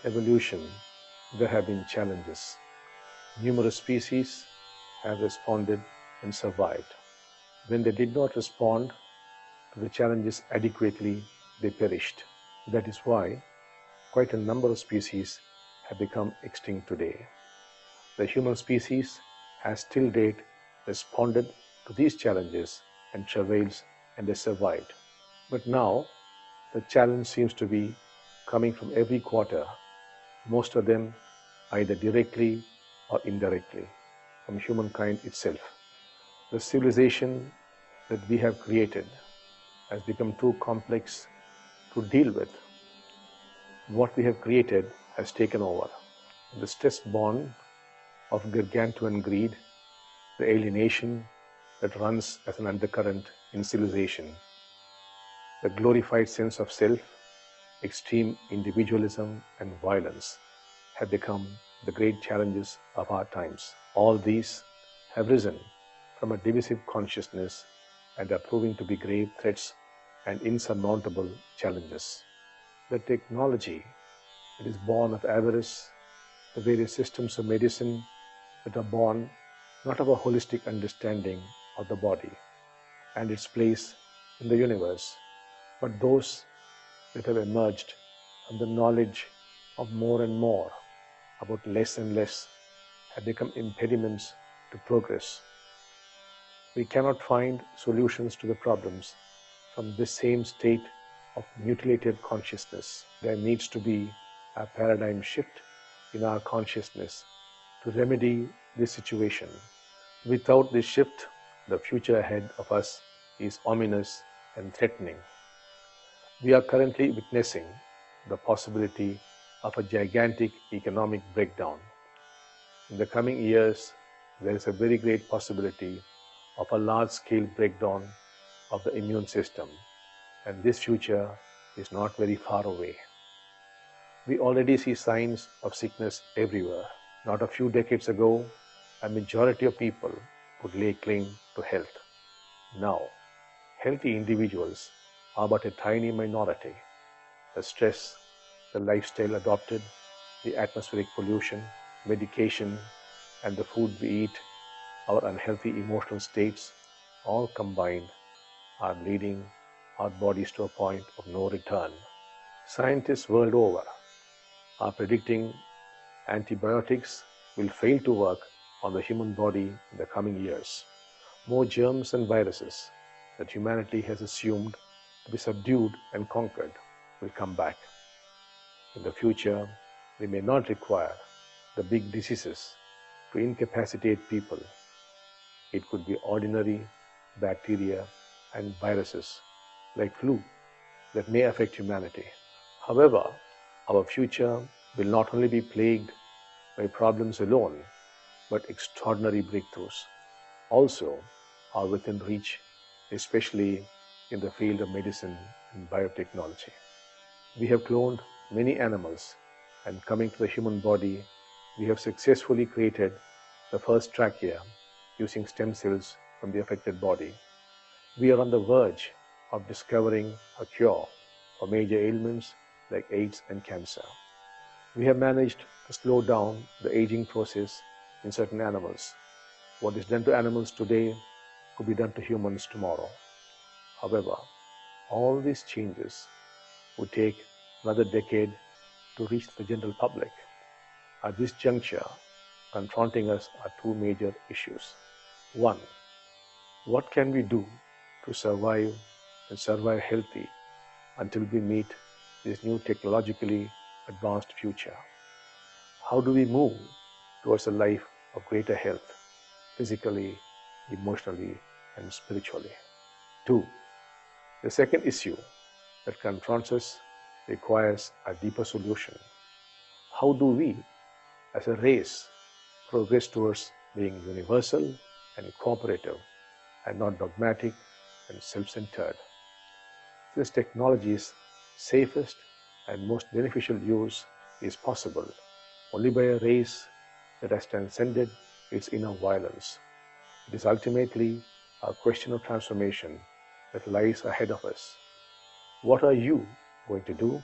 evolution, there have been challenges. Numerous species have responded and survived. When they did not respond to the challenges adequately, they perished. That is why quite a number of species have become extinct today. The human species has till date responded to these challenges and travails, and they survived. But now the challenge seems to be coming from every quarter, most of them either directly or indirectly from humankind itself. The civilization that we have created has become too complex to deal with. What we have created has taken over. The stress born of gargantuan greed, the alienation that runs as an undercurrent in civilization, the glorified sense of self, extreme individualism and violence have become the great challenges of our times. All these have risen from a divisive consciousness and are proving to be grave threats and insurmountable challenges. The technology that is born of avarice, the various systems of medicine that are born not of a holistic understanding of the body and its place in the universe, but those that have emerged from the knowledge of more and more about less and less, have become impediments to progress. We cannot find solutions to the problems from this same state of mutilated consciousness. There needs to be a paradigm shift in our consciousness to remedy this situation. Without this shift, the future ahead of us is ominous and threatening. We are currently witnessing the possibility of a gigantic economic breakdown. In the coming years, there is a very great possibility of a large-scale breakdown of the immune system, and this future is not very far away. We already see signs of sickness everywhere. Not a few decades ago, a majority of people would lay claim to health. Now, healthy individuals are but a tiny minority. The stress, the lifestyle adopted, the atmospheric pollution, medication, and the food we eat, our unhealthy emotional states, all combined are leading our bodies to a point of no return. Scientists world over are predicting antibiotics will fail to work on the human body in the coming years. More germs and viruses that humanity has assumed to be subdued and conquered will come back. In the future, we may not require the big diseases to incapacitate people. It could be ordinary bacteria and viruses like flu that may affect humanity. However, our future will not only be plagued by problems alone, but extraordinary breakthroughs also are within reach, especially in the field of medicine and biotechnology. We have cloned many animals, and coming to the human body, we have successfully created the first trachea using stem cells from the affected body. We are on the verge of discovering a cure for major ailments like AIDS and cancer. We have managed to slow down the aging process in certain animals. What is done to animals today could be done to humans tomorrow. However, all these changes would take another decade to reach the general public. At this juncture, confronting us are two major issues. One, what can we do to survive and survive healthy until we meet this new technologically advanced future? How do we move towards a life of greater health, physically, emotionally, and spiritually? Two, the second issue that confronts us requires a deeper solution. How do we, as a race, progress towards being universal and cooperative and not dogmatic and self-centered? Since technology's safest and most beneficial use is possible only by a race that has transcended its inner violence, it is ultimately a question of transformation that lies ahead of us. What are you going to do